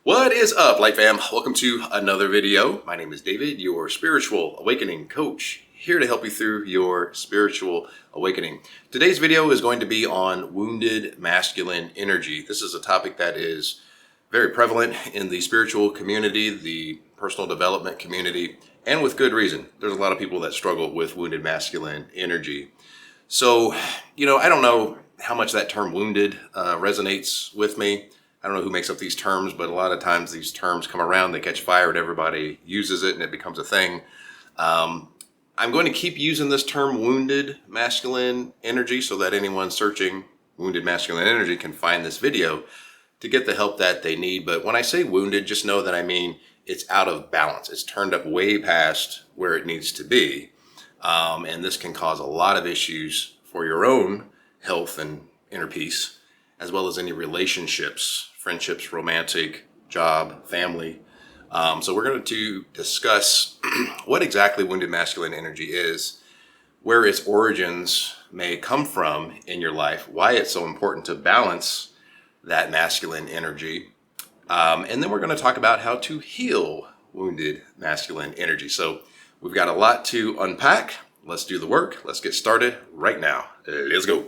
What is up, Light Fam? Welcome to another video. My name is David, your spiritual awakening coach, here to help you through your spiritual awakening. Today's video is going to be on wounded masculine energy. This is a topic that is very prevalent in the spiritual community, the personal development community, and with good reason. There's a lot of people that struggle with wounded masculine energy. So, I don't know how much that term wounded resonates with me. I don't know who makes up these terms, but a lot of times these terms come around, they catch fire and everybody uses it and it becomes a thing. I'm going to keep using this term wounded masculine energy so that anyone searching wounded masculine energy can find this video to get the help that they need. But when I say wounded, just know that I mean it's out of balance. It's turned up way past where it needs to be. And this can cause a lot of issues for your own health and inner peace, as well as any relationships, friendships, romantic, job, family. So we're going to discuss what exactly wounded masculine energy is, where its origins may come from in your life, why it's so important to balance that masculine energy. And then we're going to talk about how to heal wounded masculine energy. So we've got a lot to unpack. Let's do the work. Let's get started right now. Let's go.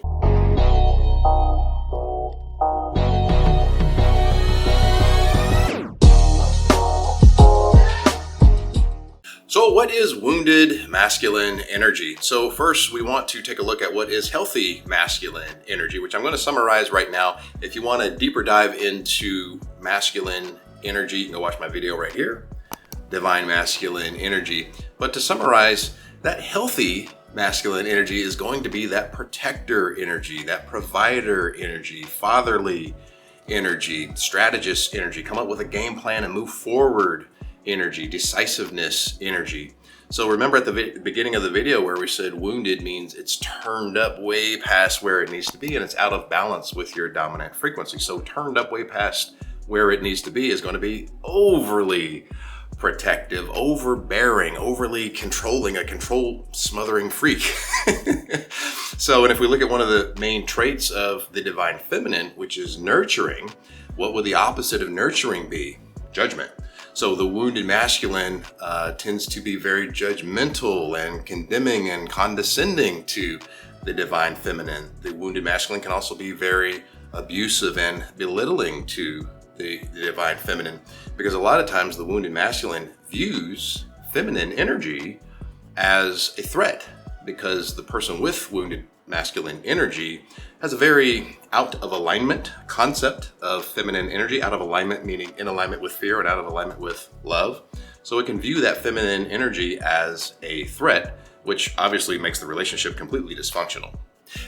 So what is wounded masculine energy? So first we want to take a look at what is healthy masculine energy, which I'm going to summarize right now. If you want a deeper dive into masculine energy, you can go watch my video right here, Divine Masculine Energy. But to summarize, that healthy masculine energy is going to be that protector energy, that provider energy, fatherly energy, strategist energy, come up with a game plan and move forward energy, decisiveness energy. So remember at the beginning of the video where we said wounded means it's turned up way past where it needs to be and it's out of balance with your dominant frequency. So turned up way past where it needs to be is going to be overly protective, overbearing, overly controlling, a control smothering freak. So, and if we look at one of the main traits of the divine feminine, which is nurturing, what would the opposite of nurturing be? Judgment. So the wounded masculine tends to be very judgmental and condemning and condescending to the divine feminine. The wounded masculine can also be very abusive and belittling to the divine feminine, because a lot of times the wounded masculine views feminine energy as a threat, because the person with wounded masculine energy has a very out of alignment concept of feminine energy. Out of alignment meaning in alignment with fear and out of alignment with love. So it can view that feminine energy as a threat, which obviously makes the relationship completely dysfunctional.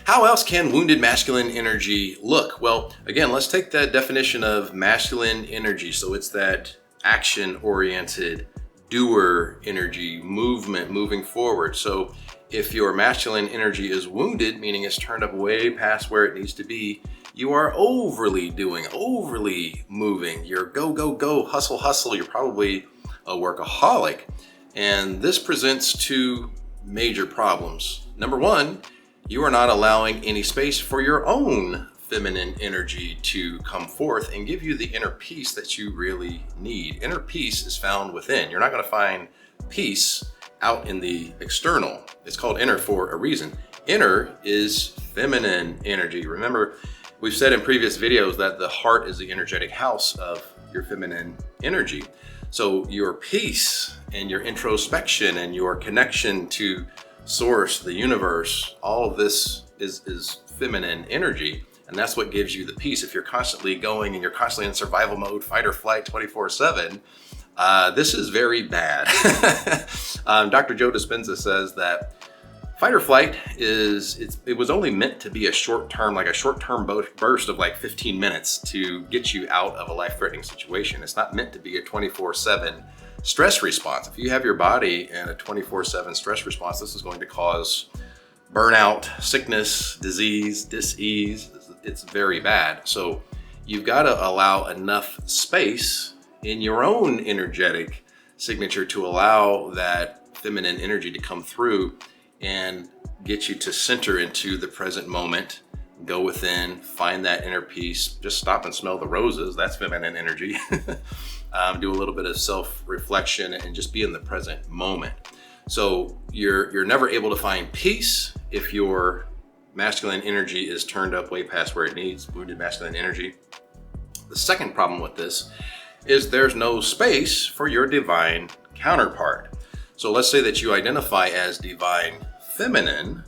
How else can wounded masculine energy look? Well, again, let's take that definition of masculine energy. So it's that action-oriented doer energy, movement, moving forward. So if your masculine energy is wounded, meaning it's turned up way past where it needs to be, you are overly doing, overly moving. You're go, go, go, hustle, hustle. You're probably a workaholic. And this presents two major problems. Number one, you are not allowing any space for your own feminine energy to come forth and give you the inner peace that you really need. Inner peace is found within. You're not going to find peace out in the external. It's called inner for a reason. Inner is feminine energy. Remember, we've said in previous videos that the heart is the energetic house of your feminine energy. So your peace and your introspection and your connection to source, the universe, all of this is feminine energy. And that's what gives you the peace. If you're constantly going and you're constantly in survival mode, fight or flight 24/7, this is very bad. Dr. Joe Dispenza says that fight or flight it was only meant to be a short-term burst of like 15 minutes to get you out of a life-threatening situation. It's not meant to be a 24/7 stress response. If you have your body in a 24/7 stress response, this is going to cause burnout, sickness, disease, dis-ease. It's very bad. So you've got to allow enough space in your own energetic signature to allow that feminine energy to come through and get you to center into the present moment go within, find that inner peace, just stop and smell the roses. That's feminine energy. Do a little bit of self-reflection and just be in the present moment. So you're never able to find peace if your masculine energy is turned up way past where it needs, wounded masculine energy. The second problem with this is there's no space for your divine counterpart. So let's say that you identify as divine feminine,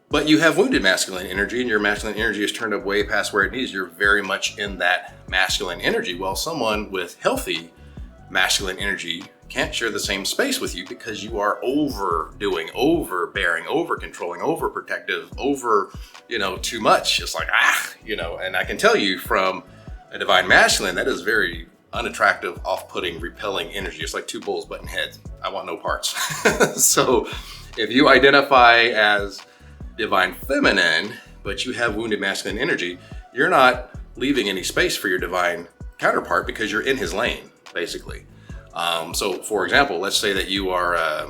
but you have wounded masculine energy and your masculine energy is turned up way past where it needs. You're very much in that masculine energy. Well, someone with healthy masculine energy can't share the same space with you because you are overdoing, overbearing, over controlling, overprotective, too much. It's like, and I can tell you from a divine masculine, that is very unattractive, off-putting, repelling energy. It's like two bulls butting heads. I want no parts. So if you identify as divine feminine, but you have wounded masculine energy, you're not leaving any space for your divine counterpart because you're in his lane, basically. So for example, let's say that you're a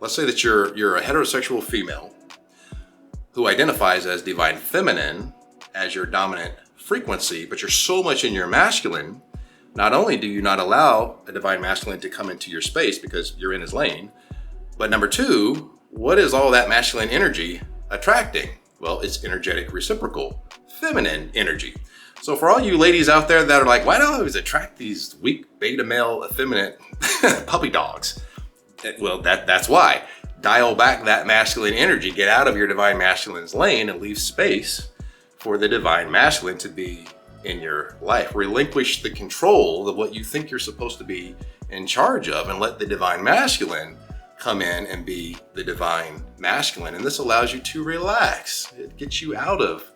heterosexual female who identifies as divine feminine as your dominant frequency, but you're so much in your masculine. Not only do you not allow a divine masculine to come into your space because you're in his lane, but number two, what is all that masculine energy attracting? Well, it's energetic reciprocal feminine energy. So for all you ladies out there that are like, why do I always attract these weak beta male effeminate puppy dogs? Well, that's why. Dial back that masculine energy, get out of your divine masculine's lane and leave space for the divine masculine to be in your life. Relinquish the control of what you think you're supposed to be in charge of and let the divine masculine come in and be the divine masculine. And this allows you to relax. It gets you out of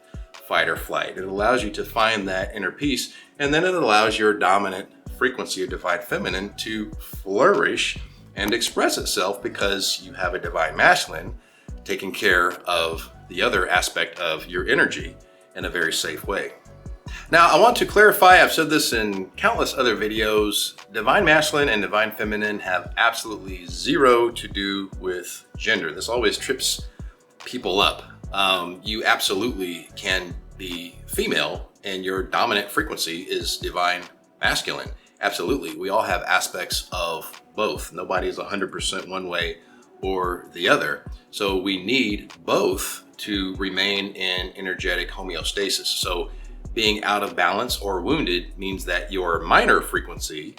fight or flight. It allows you to find that inner peace, and then it allows your dominant frequency of divine feminine to flourish and express itself because you have a divine masculine taking care of the other aspect of your energy in a very safe way. Now, I want to clarify, I've said this in countless other videos, divine masculine and divine feminine have absolutely zero to do with gender. This always trips people up. You absolutely can be female and your dominant frequency is divine masculine. Absolutely. We all have aspects of both. Nobody is 100% one way or the other. So we need both to remain in energetic homeostasis. So being out of balance or wounded means that your minor frequency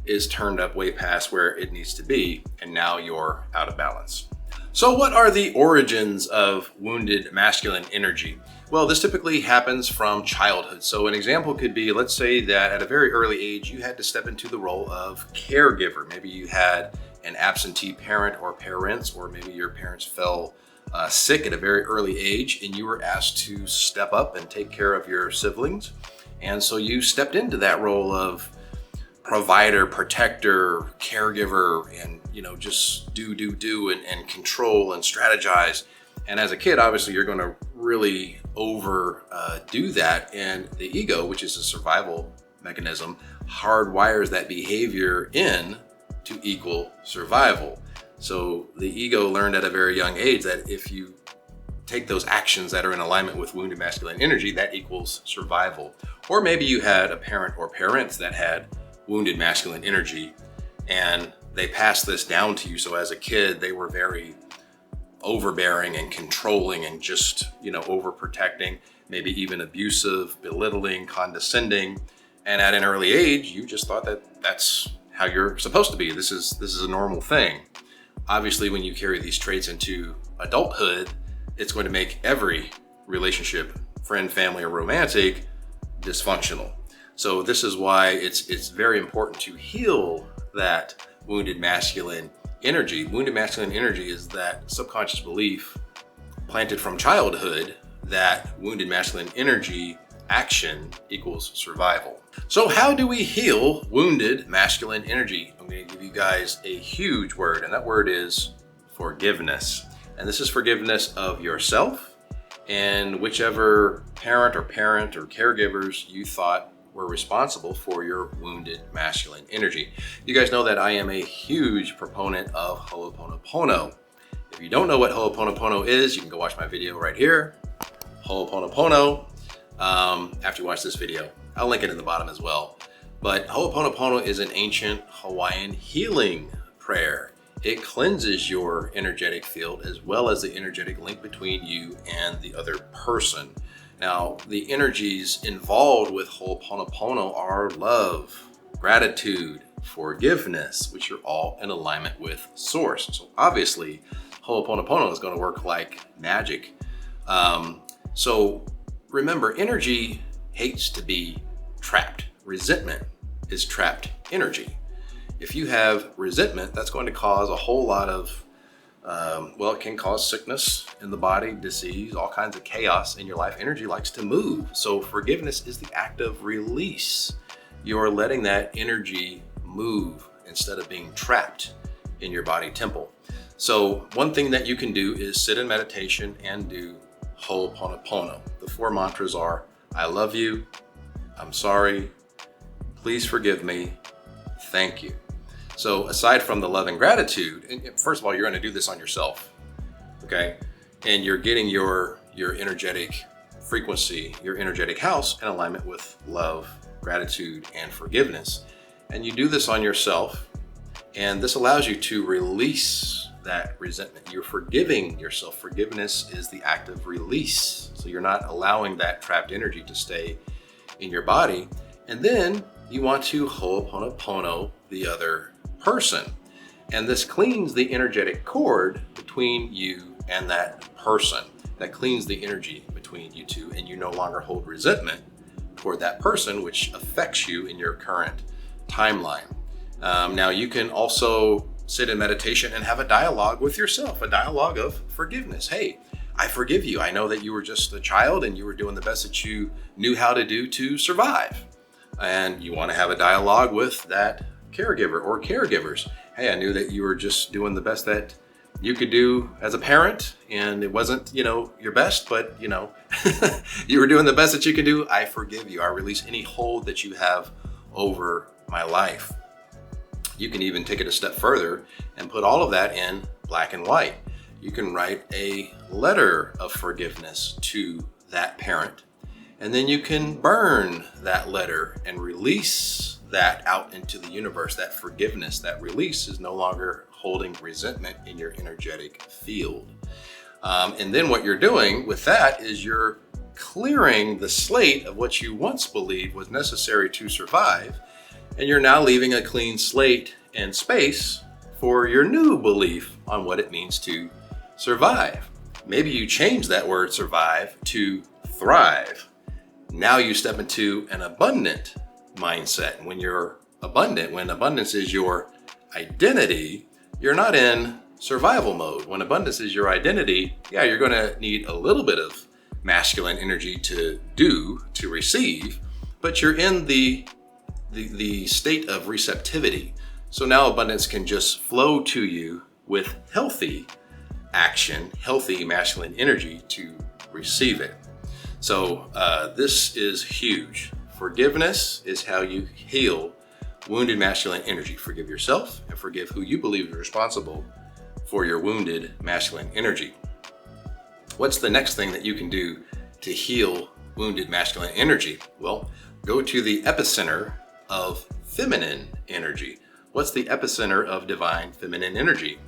is turned up way past where it needs to be, and now you're out of balance. So what are the origins of wounded masculine energy? Well, this typically happens from childhood. So an example could be, let's say that at a very early age, you had to step into the role of caregiver. Maybe you had an absentee parent or parents, or maybe your parents fell sick at a very early age and you were asked to step up and take care of your siblings. And so you stepped into that role of provider, protector, caregiver, and just do and control and strategize. And as a kid, obviously you're going to really overdo that, and the ego, which is a survival mechanism, hardwires that behavior in to equal survival. So the ego learned at a very young age that if you take those actions that are in alignment with wounded masculine energy, that equals survival. Or maybe you had a parent or parents that had wounded masculine energy and they passed this down to you. So as a kid, they were very overbearing and controlling and just, overprotecting, maybe even abusive, belittling, condescending. And at an early age, you just thought that that's how you're supposed to be. This is a normal thing. Obviously, when you carry these traits into adulthood, it's going to make every relationship, friend, family, or romantic, dysfunctional. So this is why it's very important to heal that wounded masculine energy. Wounded masculine energy is that subconscious belief planted from childhood that wounded masculine energy action equals survival. So how do we heal wounded masculine energy? I'm going to give you guys a huge word, and that word is forgiveness. And this is forgiveness of yourself and whichever parent or caregivers you thought were responsible for your wounded masculine energy. You guys know that I am a huge proponent of Ho'oponopono. If you don't know what Ho'oponopono is, you can go watch my video right here. Ho'oponopono after you watch this video. I'll link it in the bottom as well. But Ho'oponopono is an ancient Hawaiian healing prayer. It cleanses your energetic field as well as the energetic link between you and the other person. Now, the energies involved with Ho'oponopono are love, gratitude, forgiveness, which are all in alignment with Source. So obviously, Ho'oponopono is going to work like magic. So remember, energy hates to be trapped. Resentment is trapped energy. If you have resentment, that's going to cause a whole lot of, it can cause sickness in the body, disease, all kinds of chaos in your life. Energy likes to move. So forgiveness is the act of release. You're letting that energy move instead of being trapped in your body temple. So one thing that you can do is sit in meditation and do Ho'oponopono. The 4 mantras are, I love you, I'm sorry, please forgive me, thank you. So aside from the love and gratitude, and first of all, you're going to do this on yourself, okay? And you're getting your energetic frequency, your energetic house in alignment with love, gratitude, and forgiveness. And you do this on yourself, and this allows you to release that resentment. You're forgiving yourself. Forgiveness is the act of release. So you're not allowing that trapped energy to stay in your body. And then you want to Ho'oponopono the other person. And this cleans the energetic cord between you and that person. That cleans the energy between you two, and you no longer hold resentment toward that person, which affects you in your current timeline. Now you can also sit in meditation and have a dialogue with yourself, a dialogue of forgiveness. Hey, I forgive you. I know that you were just a child and you were doing the best that you knew how to do to survive. And you want to have a dialogue with that caregiver or caregivers. Hey, I knew that you were just doing the best that you could do as a parent, and it wasn't, your best, but you were doing the best that you could do. I forgive you. I release any hold that you have over my life. You can even take it a step further and put all of that in black and white. You can write a letter of forgiveness to that parent, and then you can burn that letter and release that out into the universe. That forgiveness, that release is no longer holding resentment in your energetic field. And then what you're doing with that is you're clearing the slate of what you once believed was necessary to survive, and you're now leaving a clean slate and space for your new belief on what it means to survive. Maybe you change that word survive to thrive. Now you step into an abundant mindset. And when you're abundant, when abundance is your identity, you're not in survival mode. When abundance is your identity, you're going to need a little bit of masculine energy to receive, but you're in the state of receptivity. So now abundance can just flow to you with healthy action, healthy masculine energy to receive it. So this is huge. Forgiveness is how you heal wounded masculine energy. Forgive yourself and forgive who you believe is responsible for your wounded masculine energy. What's the next thing that you can do to heal wounded masculine energy? Well, go to the epicenter of feminine energy. What's the epicenter of divine feminine energy?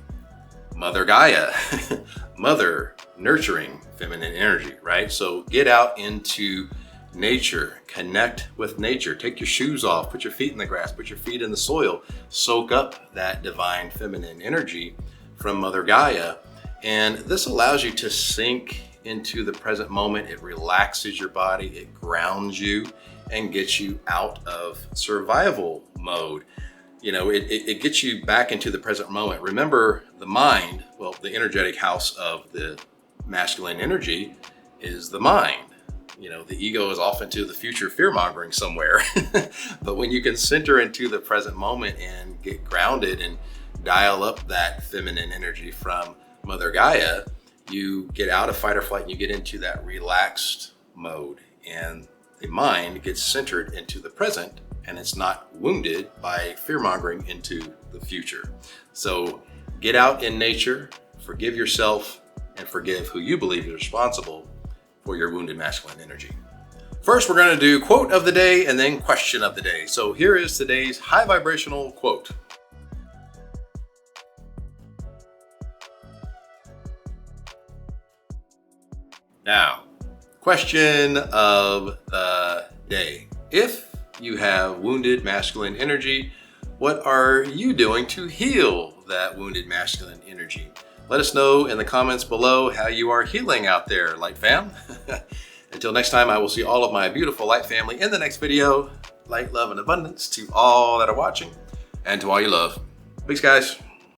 Mother Gaia, mother, nurturing feminine energy, right? So get out into nature, connect with nature, take your shoes off, put your feet in the grass, put your feet in the soil, soak up that divine feminine energy from Mother Gaia. And this allows you to sink into the present moment. It relaxes your body, it grounds you, and gets you out of survival mode. It gets you back into the present moment. Remember, the mind, the energetic house of the masculine energy is the mind. The ego is off into the future fear-mongering somewhere. But when you can center into the present moment and get grounded and dial up that feminine energy from Mother Gaia, you get out of fight or flight and you get into that relaxed mode. And the mind gets centered into the present, and it's not wounded by fear-mongering into the future. So get out in nature, forgive yourself, and forgive who you believe is responsible for for your wounded masculine energy. First, we're going to do quote of the day and then question of the day. So here is today's high vibrational quote. Now, question of the day. If you have wounded masculine energy, what are you doing to heal that wounded masculine energy? Let us know in the comments below how you are healing out there, Light Fam. Until next time, I will see all of my beautiful Light family in the next video. Light, love, and abundance to all that are watching and to all you love. Thanks, guys.